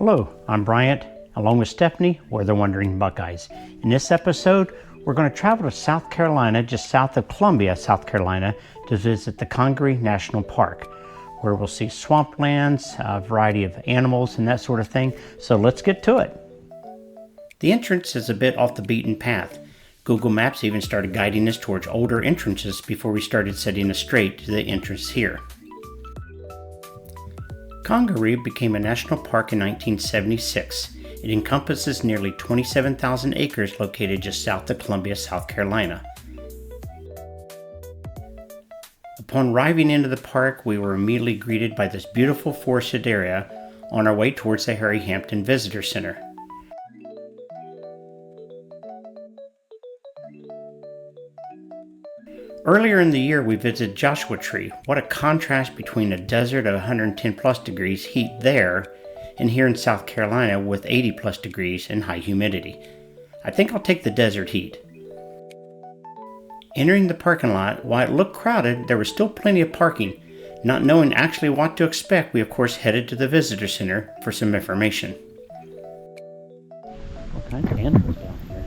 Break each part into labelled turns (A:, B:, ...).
A: Hello, I'm Bryant, along with Stephanie, we're the Wandering Buckeyes. In this episode, we're going to travel to South Carolina, just south of Columbia, South Carolina, to visit the Congaree National Park, where we'll see swamplands, a variety of animals, and that sort of thing. So let's get to it. The entrance is a bit off the beaten path. Google Maps even started guiding us towards older entrances before we started setting us straight to the entrance here. Congaree became a national park in 1976. It encompasses nearly 27,000 acres located just south of Columbia, South Carolina. Upon arriving into the park, we were immediately greeted by this beautiful forested area on our way towards the Harry Hampton Visitor Center. Earlier in the year, we visited Joshua Tree. What a contrast between a desert of 110 plus degrees heat there and here in South Carolina with 80 plus degrees and high humidity. I think I'll take the desert heat. Entering the parking lot, while it looked crowded, there was still plenty of parking. Not knowing actually what to expect, we of course headed to the visitor center for some information. What kind of animals down here?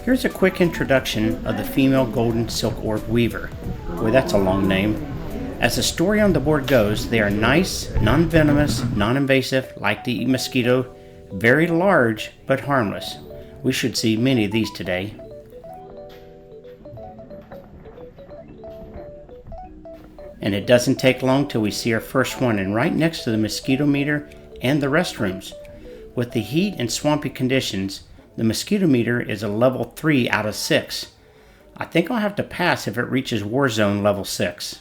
A: Here's a quick introduction of the female golden silk orb weaver. Boy, that's a long name. As the story on the board goes, they are nice, non-venomous, non-invasive, like to eat mosquito, very large, but harmless. We should see many of these today. And it doesn't take long till we see our first one, and right next to the mosquito meter and the restrooms. With the heat and swampy conditions, the mosquito meter is a level 3 out of 6. I think I'll have to pass if it reaches war zone level 6.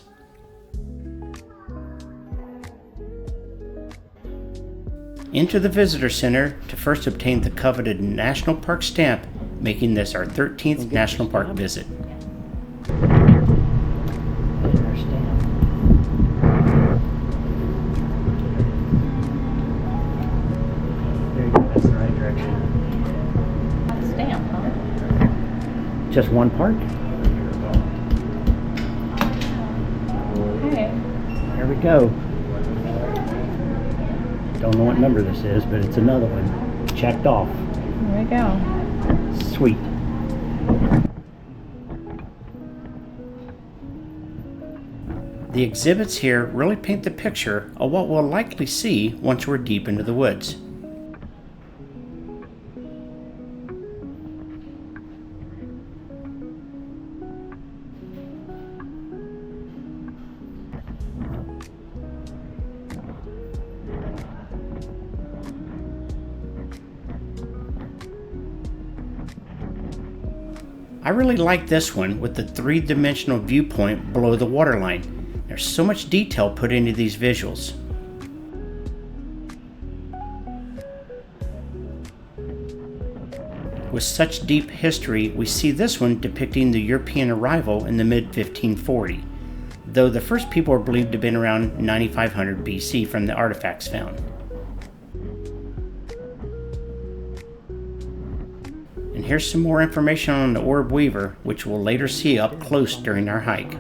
A: Enter the visitor center to first obtain the coveted National Park stamp, making this our 13th National Park visit. Just one park?
B: Okay.
A: There we go. Don't know what number this is, but it's another one. Checked off.
B: There we go.
A: Sweet. The exhibits here really paint the picture of what we'll likely see once we're deep into the woods. I really like this one with the three-dimensional viewpoint below the waterline. There's so much detail put into these visuals. With such deep history, we see this one depicting the European arrival in the mid-1540, though the first people are believed to have been around 9500 BC from the artifacts found. And here's some more information on the orb weaver, which we'll later see up close during our hike.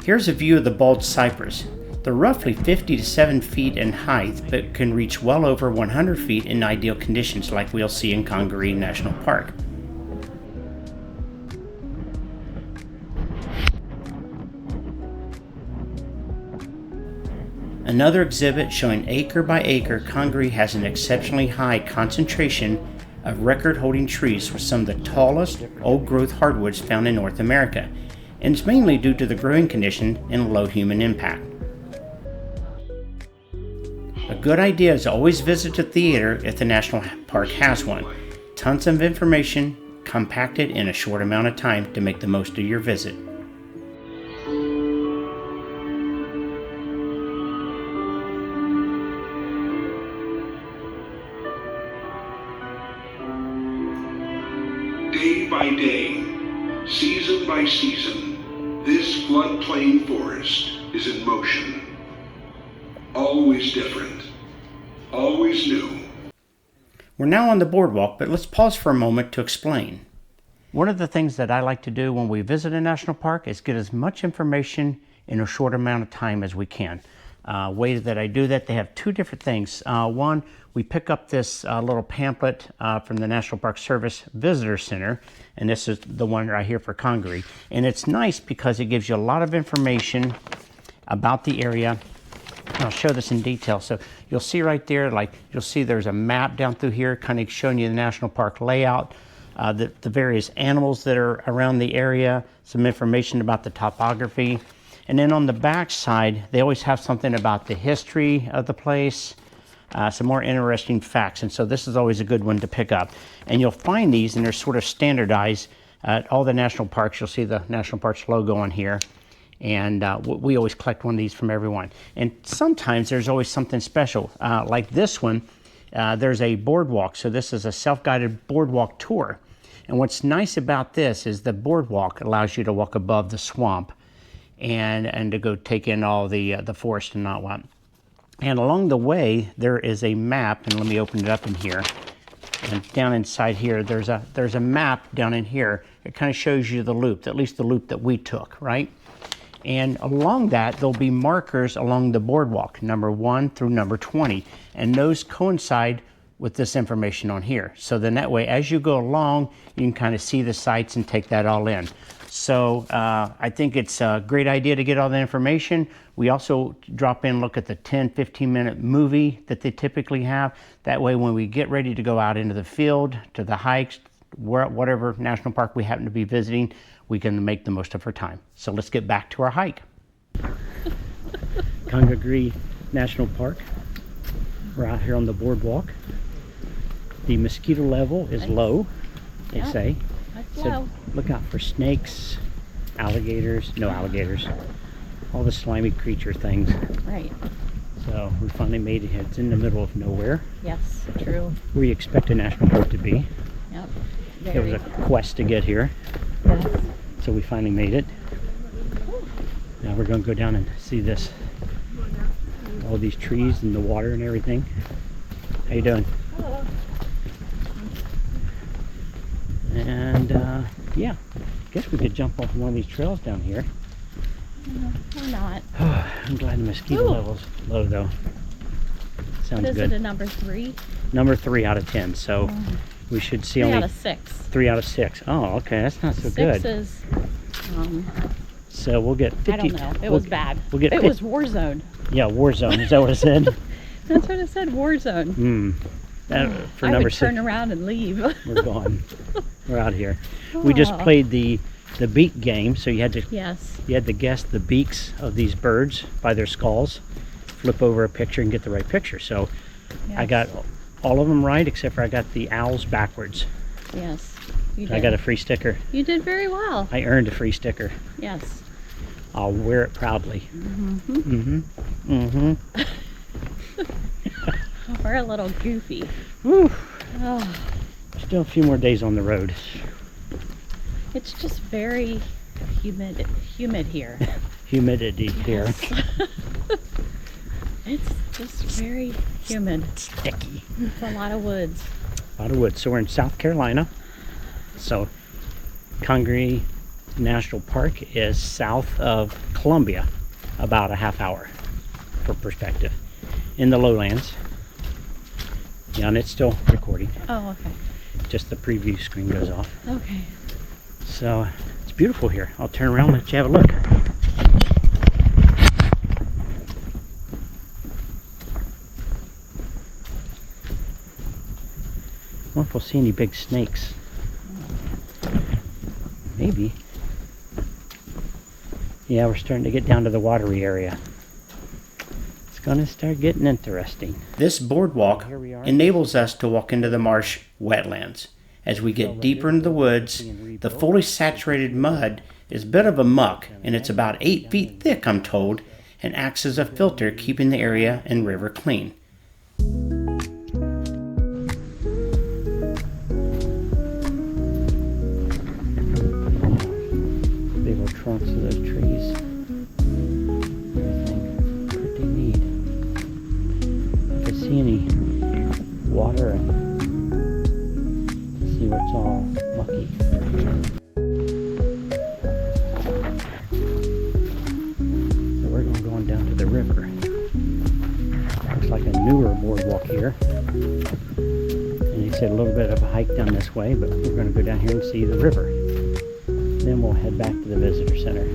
A: Here's a view of the bald cypress. They're roughly 50 to 7 feet in height, but can reach well over 100 feet in ideal conditions like we'll see in Congaree National Park. Another exhibit showing acre by acre, Congaree has an exceptionally high concentration of record-holding trees with some of the tallest old-growth hardwoods found in North America, and it's mainly due to the growing condition and low human impact. A good idea is to always visit a theater if the national park has one. Tons of information compacted in a short amount of time to make the most of your visit.
C: Day by day, season by season, this floodplain forest is in motion. Always different, always new.
A: We're now on the boardwalk, but let's pause for a moment to explain. One of the things that I like to do when we visit a national park is get as much information in a short amount of time as we can. Way that I do that, they have two different things. One, we pick up this little pamphlet from the National Park Service Visitor Center, and this is the one right here for Congaree. And it's nice because it gives you a lot of information about the area. I'll show this in detail. So you'll see right there, like you'll see there's a map down through here kind of showing you the national park layout, the various animals that are around the area, some information about the topography. And then on the back side, they always have something about the history of the place, some more interesting facts. And so this is always a good one to pick up. And you'll find these, and they're sort of standardized at all the national parks. You'll see the National Parks logo on here. And we always collect one of these from everyone. And sometimes there's always something special. Like this one, there's a boardwalk. So this is a self-guided boardwalk tour. And what's nice about this is the boardwalk allows you to walk above the swamp and to go take in all the forest and not what. And along the way, there is a map, and let me open it up in here. And down inside here, there's a map down in here. It kind of shows you the loop, at least the loop that we took, right? And along that, there'll be markers along the boardwalk, number 1 through number 20. And those coincide with this information on here. So then that way, as you go along, you can kind of see the sights and take that all in. So I think it's a great idea to get all the information. We also drop in and look at the 10, 15-minute movie that they typically have. That way, when we get ready to go out into the field, to the hikes, whatever national park we happen to be visiting, we can make the most of our time. So let's get back to our hike. Congaree National Park. We're out here on the boardwalk. The mosquito level is low, they say. So look out for snakes, alligators, no alligators, all the slimy creature things.
B: Right.
A: So we finally made it here. It's in the middle of nowhere.
B: Yes, true.
A: Where you expect a national park to be.
B: Yep.
A: It was a quest to get here.
B: Yes.
A: So we finally made it. Now we're going to go down and see this. All these trees and the water and everything. How you doing?
B: Hello.
A: And yeah, I guess we could jump off one of these trails down here.
B: Why not?
A: I'm glad the mosquito level's low though. Sounds
B: What is
A: good.
B: it, a number 3?
A: Number 3 out of 10. So we should see
B: 3
A: only
B: out of 6.
A: 3 out of 6. Oh, okay, that's not so
B: 6
A: good.
B: is,
A: So we'll get 50.
B: I don't know. It was bad.
A: We'll get
B: it
A: 50.
B: was war zone.
A: Yeah, war zone. Is that what it said?
B: That's what it said, war zone.
A: For
B: I
A: number
B: would
A: 6.
B: turn around and leave.
A: We're gone. We're out here. We just played the beak game, so you had to
B: Yes.
A: guess the beaks of these birds by their skulls. Flip over a picture and get the right picture. So
B: Yes.
A: I got all of them right, except for I got the owls backwards.
B: Yes. You
A: I
B: did.
A: got a free sticker.
B: You did very well.
A: I earned a free sticker.
B: Yes.
A: I'll wear it proudly.
B: We're a little goofy.
A: Whew.
B: Oh,
A: Still a few more days on the road.
B: it's just very humid here.
A: Humidity here.
B: It's just very humid.
A: Sticky.
B: It's a lot of woods.
A: A lot of wood. So we're in South Carolina. So Congaree National Park is south of Columbia, about a half hour for perspective. In the lowlands. Yeah, and it's still recording.
B: Oh, okay.
A: Just the preview screen goes off.
B: Okay.
A: So it's beautiful here. I'll turn around and let you have a look. I wonder if we'll see any big snakes. Maybe. Yeah, we're starting to get down to the watery area. It's going to start getting interesting. This boardwalk enables us to walk into the marsh wetlands. As we get deeper into the woods, the fully saturated mud is a bit of a muck, and it's about 8 feet thick, I'm told, and acts as a filter keeping the area and river clean. trunks of those trees. Everything pretty neat. If I see any water, and see where it's all mucky. So we're going to go on down to the river. Looks like a newer boardwalk here. And he said a little bit of a hike down this way, but we're going to go down here and see the river. Then we'll head back to the visitor center.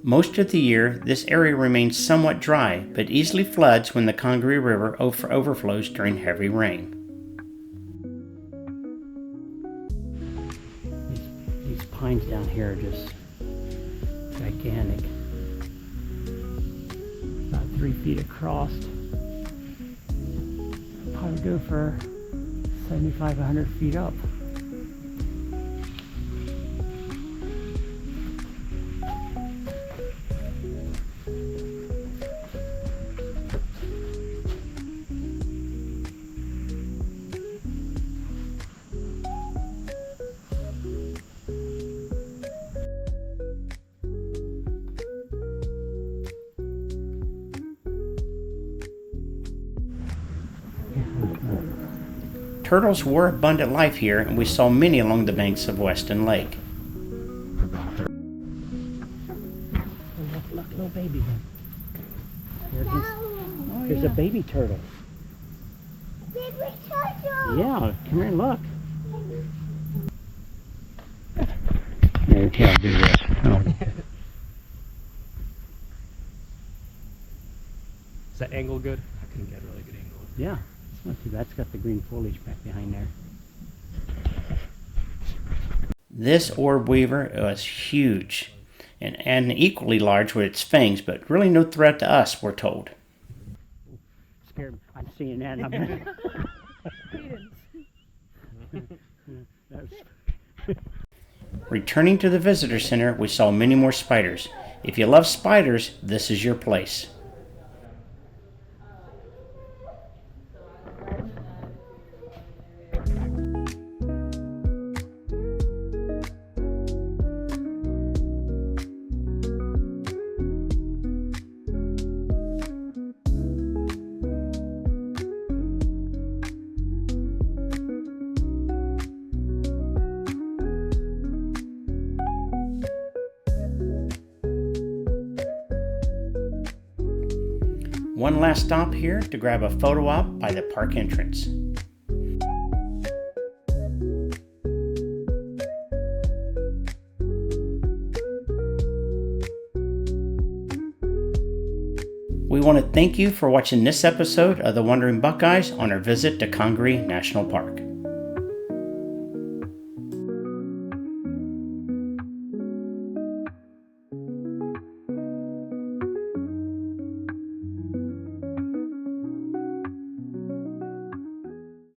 A: Most of the year, this area remains somewhat dry, but easily floods when the Congaree River overflows during heavy rain. These pines down here are just gigantic. About 3 feet across. Probably go for 75, 100 feet up. Turtles were abundant life here, and we saw many along the banks of Weston Lake. Look, little baby one. There's a baby turtle.
D: Baby turtle!
A: Yeah, come here and look. Here, I'll do this. Oh.
E: Is that angle good? I couldn't get a really good angle.
A: Yeah, it's not too bad. It's got the green foliage back behind there. This orb weaver was huge and equally large with its fangs, but really no threat to us, we're told. Scared. I'm seeing that. Returning to the visitor center, we saw many more spiders. If you love spiders, this is your place. One last stop here to grab a photo op by the park entrance. We want to thank you for watching this episode of the Wandering Buckeyes on our visit to Congaree National Park.